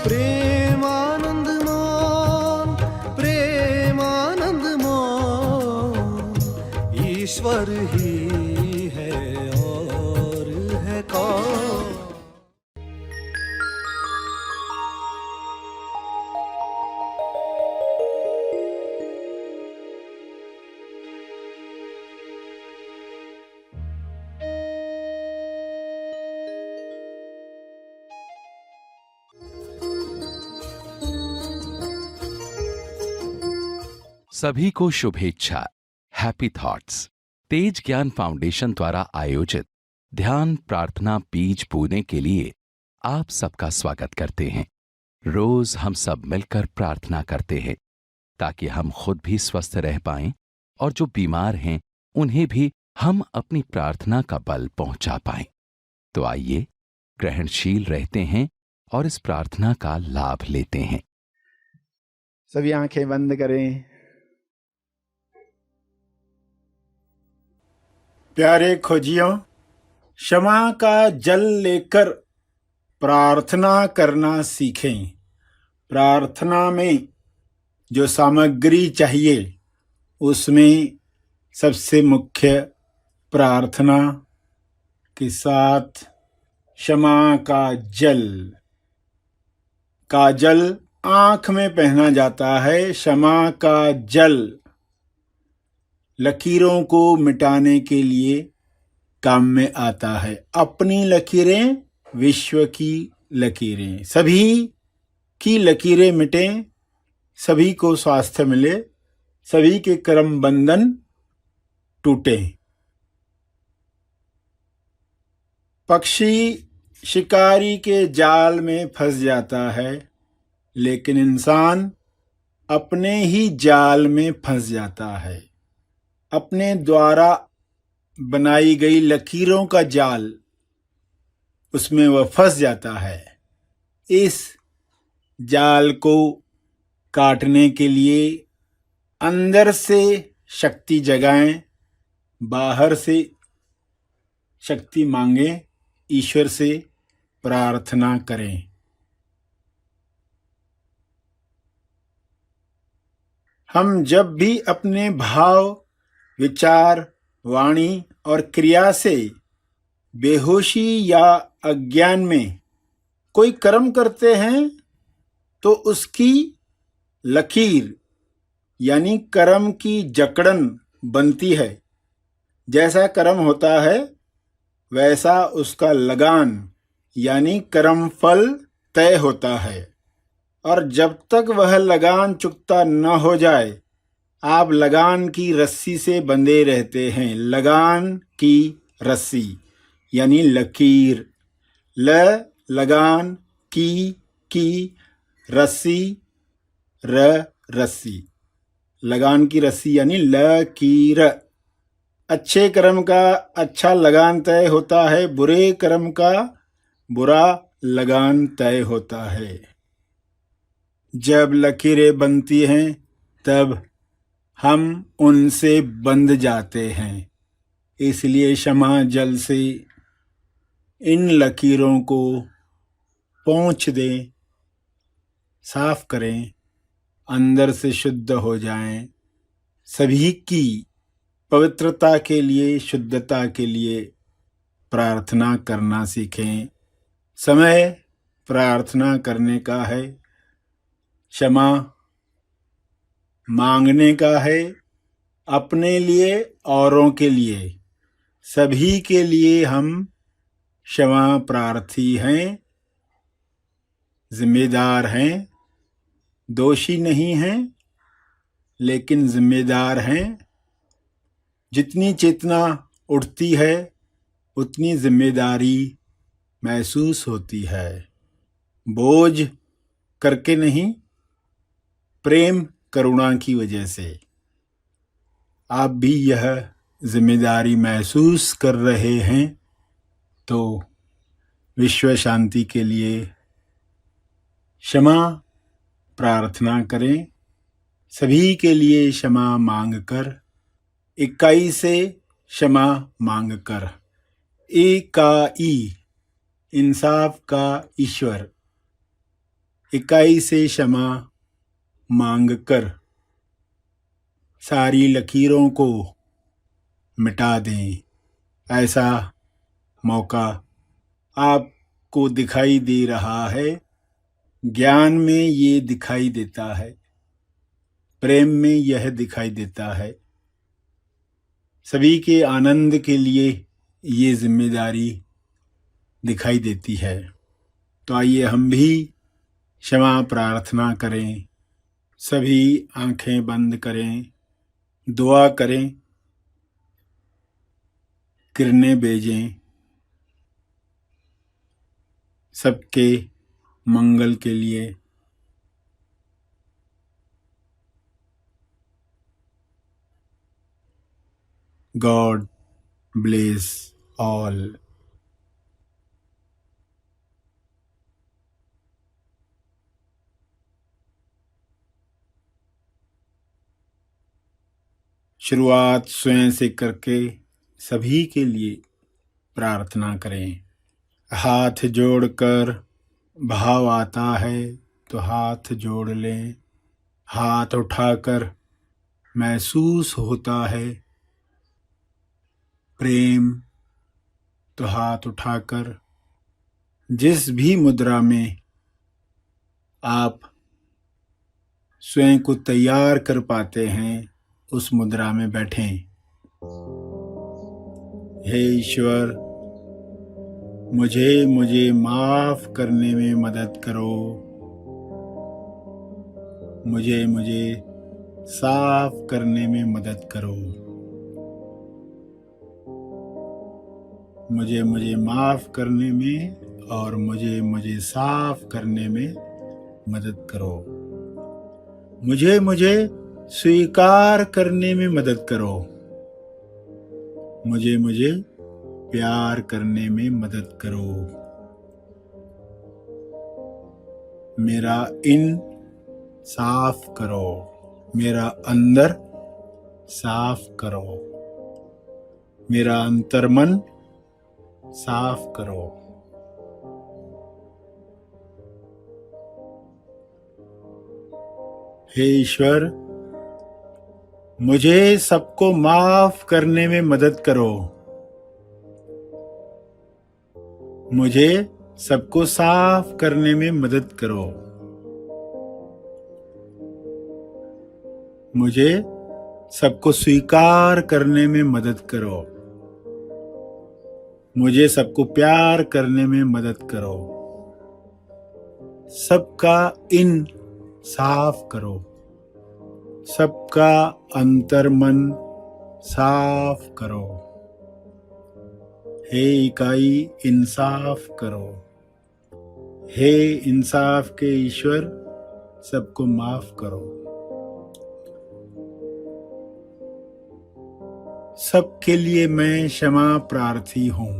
प्रेमानंद मोन, प्रेमानंद मोन, ईश्वर ही है और है कौन। सभी को शुभेच्छा। हैप्पी थॉट्स तेज ज्ञान फाउंडेशन द्वारा आयोजित ध्यान प्रार्थना बीज बोने के लिए आप सबका स्वागत करते हैं। रोज हम सब मिलकर प्रार्थना करते हैं ताकि हम खुद भी स्वस्थ रह पाएं और जो बीमार हैं उन्हें भी हम अपनी प्रार्थना का बल पहुंचा पाएं। तो आइए ग्रहणशील रहते हैं और इस प्रार्थना का लाभ लेते हैं। सभी आंखें बंद करें। प्यारे खोजियों, क्षमा का जल लेकर प्रार्थना करना सीखें। प्रार्थना में जो सामग्री चाहिए उसमें सबसे मुख्य प्रार्थना के साथ क्षमा का जल आंख में पहना जाता है। क्षमा का जल लकीरों को मिटाने के लिए काम में आता है। अपनी लकीरें, विश्व की लकीरें, सभी की लकीरें मिटें, सभी को स्वास्थ्य मिले, सभी के कर्म बंधन टूटे। पक्षी शिकारी के जाल में फंस जाता है, लेकिन इंसान अपने ही जाल में फंस जाता है। अपने द्वारा बनाई गई लकीरों का जाल, उसमें वह फंस जाता है। इस जाल को काटने के लिए अंदर से शक्ति जगाएं, बाहर से शक्ति मांगें, ईश्वर से प्रार्थना करें। हम जब भी अपने भाव, विचार, वाणी और क्रिया से बेहोशी या अज्ञान में कोई कर्म करते हैं तो उसकी लकीर यानी कर्म की जकड़न बनती है। जैसा कर्म होता है वैसा उसका लगान यानी कर्म फल तय होता है, और जब तक वह लगान चुकता न हो जाए आप लगान की रस्सी से बंधे रहते हैं। लगान की रस्सी यानी लकीर। लगान की रस्सी, रस्सी। लगान की रस्सी यानी लकीर। अच्छे कर्म का अच्छा लगान तय होता है, बुरे कर्म का बुरा लगान तय होता है। जब लकीरें बनती हैं तब हम उनसे बंध जाते हैं। इसलिए क्षमा जल से इन लकीरों को पोंछ दें, साफ करें, अंदर से शुद्ध हो जाएं। सभी की पवित्रता के लिए, शुद्धता के लिए प्रार्थना करना सीखें। समय प्रार्थना करने का है, क्षमा मांगने का है, अपने लिए, औरों के लिए, सभी के लिए हम क्षमा प्रार्थी हैं, जिम्मेदार हैं, दोषी नहीं हैं लेकिन जिम्मेदार हैं। जितनी चेतना उठती है उतनी जिम्मेदारी महसूस होती है। बोझ करके नहीं, प्रेम करुणा की वजह से। आप भी यह जिम्मेदारी महसूस कर रहे हैं तो विश्व शांति के लिए क्षमा प्रार्थना करें। सभी के लिए क्षमा मांगकर, इकाई से क्षमा मांगकर, इंसाफ का ईश्वर, इकाई से क्षमा मांग कर सारी लकीरों को मिटा दें। ऐसा मौका आपको दिखाई दे रहा है। ज्ञान में ये दिखाई देता है, प्रेम में यह दिखाई देता है। सभी के आनंद के लिए ये जिम्मेदारी दिखाई देती है। तो आइए हम भी क्षमा प्रार्थना करें। सभी आंखें बंद करें, दुआ करें, किरणें भेजें सबके मंगल के लिए। God bless all. शुरुआत स्वयं से करके सभी के लिए प्रार्थना करें। हाथ जोड़कर भाव आता है तो हाथ जोड़ लें। हाथ उठाकर महसूस होता है प्रेम तो हाथ उठाकर जिस भी मुद्रा में आप स्वयं को तैयार कर पाते हैं उस मुद्रा में बैठें। हे ईश्वर, मुझे माफ करने में मदद करो। मुझे साफ करने में मदद करो। मुझे माफ करने में और मुझे साफ करने में मदद करो। मुझे स्वीकार करने में मदद करो। मुझे प्यार करने में मदद करो। मेरा इन साफ करो, मेरा अंदर साफ करो, मेरा अंतर्मन साफ करो। हे ईश्वर, मुझे सबको माफ करने में मदद करो। मुझे सबको साफ करने में मदद करो। मुझे सबको स्वीकार करने में मदद करो। मुझे सबको प्यार करने में मदद करो। सबका इन साफ करो। सबका अंतर्मन साफ करो। हे इकाई इंसाफ करो। हे इंसाफ के ईश्वर, सबको माफ करो। सबके लिए मैं क्षमा प्रार्थी हूं।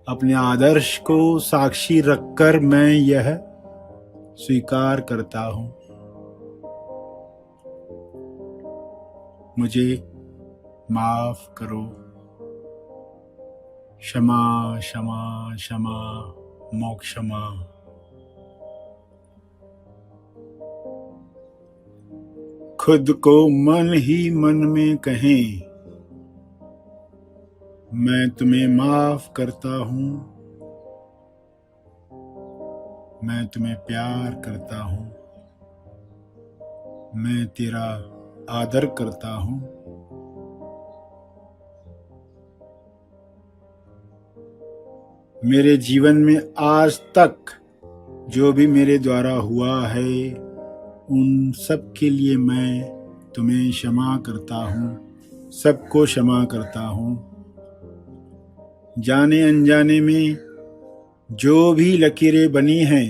अपने आदर्श को साक्षी रखकर मैं यह स्वीकार करता हूं। मुझे माफ करो। क्षमा क्षमा क्षमा मोक्षमा। खुद को मन ही मन में कहें, मैं तुम्हें माफ करता हूं। मैं तुम्हें प्यार करता हूं। मैं तेरा आदर करता हूं। मेरे जीवन में आज तक जो भी मेरे द्वारा हुआ है उन सब के लिए मैं तुम्हें क्षमा करता हूँ। सबको क्षमा करता हूँ। जाने अनजाने में जो भी लकीरें बनी हैं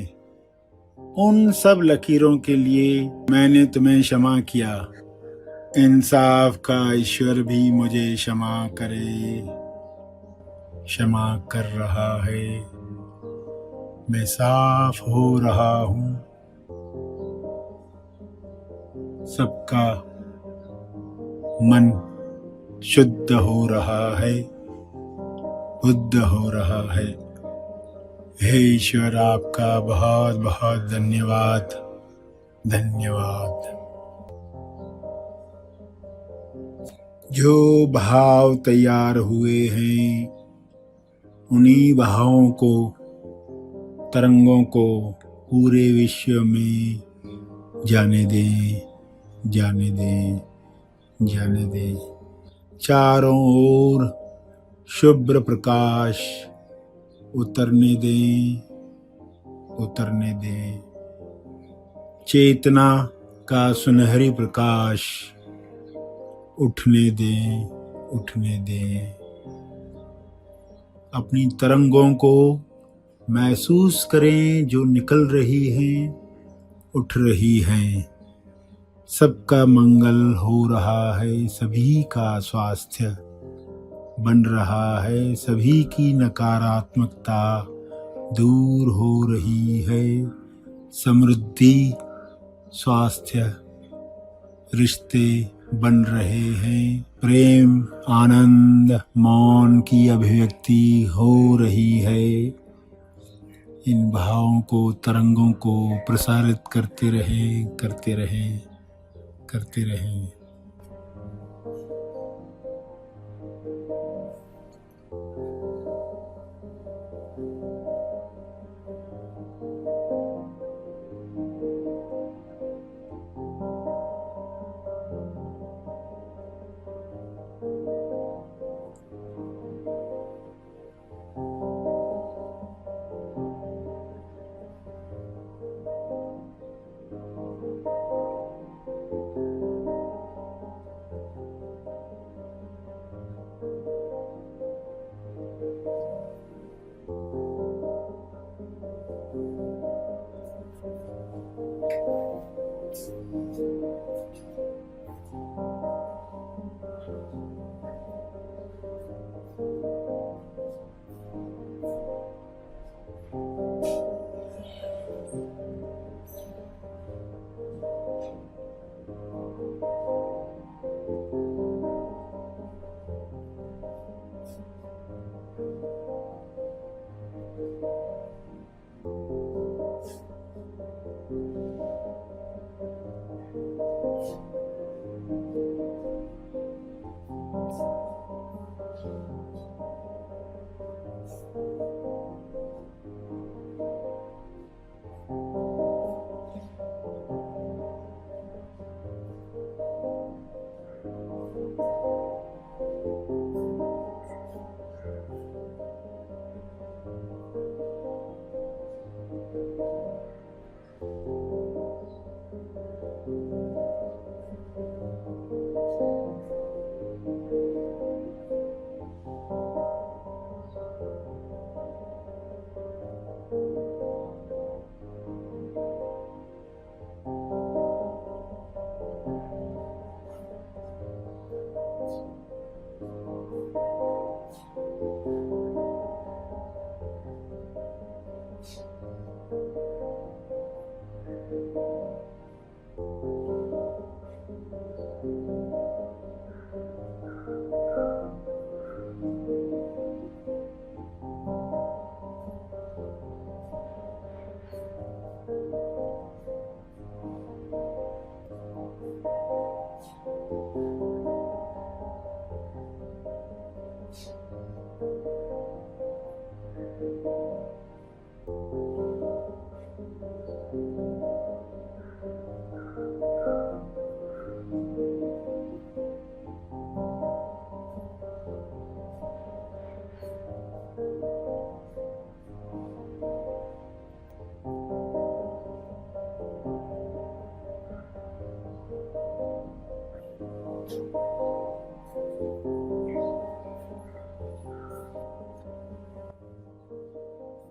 उन सब लकीरों के लिए मैंने तुम्हें क्षमा किया। इंसाफ का ईश्वर भी मुझे क्षमा करे। क्षमा कर रहा है। मैं साफ हो रहा हूँ। सबका मन शुद्ध हो रहा है, बुद्ध हो रहा है। हे ईश्वर, आपका बहुत बहुत धन्यवाद। धन्यवाद। जो भाव तैयार हुए हैं, उन्हीं भावों को, तरंगों को पूरे विश्व में जाने दें, जाने दें, जाने दें। चारों ओर शुभ्र प्रकाश उतरने दें, उतरने दें। चेतना का सुनहरी प्रकाश उठने दें, उठने दें। अपनी तरंगों को महसूस करें जो निकल रही हैं, उठ रही हैं। सबका मंगल हो रहा है, सभी का स्वास्थ्य बन रहा है, सभी की नकारात्मकता दूर हो रही है। समृद्धि, स्वास्थ्य, रिश्ते बन रहे हैं। प्रेम, आनंद, मौन की अभिव्यक्ति हो रही है। इन भावों को, तरंगों को प्रसारित करते रहें, करते रहें, करते रहें।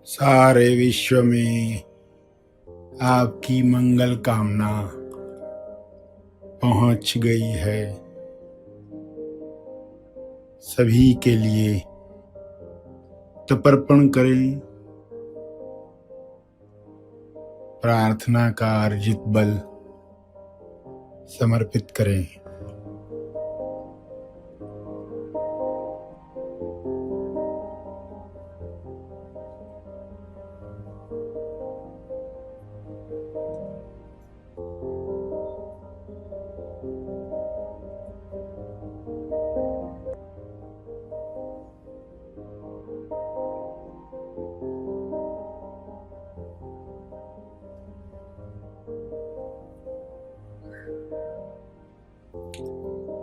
सारे विश्व में आपकी मंगल कामना पहुंच गई है। सभी के लिए तर्पण करें। प्रार्थना का अर्जित बल समर्पित करें।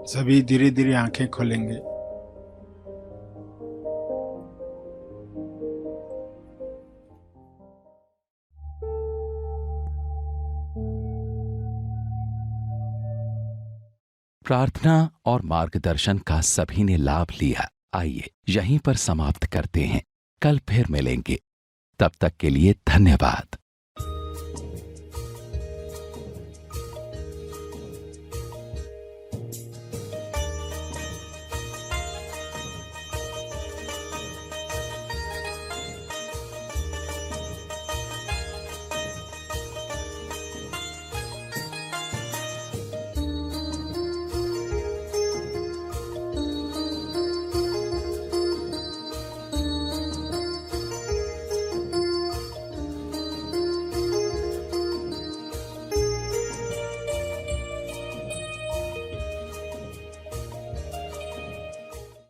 सभी धीरे धीरे आंखें खोलेंगे। प्रार्थना और मार्गदर्शन का सभी ने लाभ लिया। आइए यहीं पर समाप्त करते हैं, कल फिर मिलेंगे। तब तक के लिए धन्यवाद।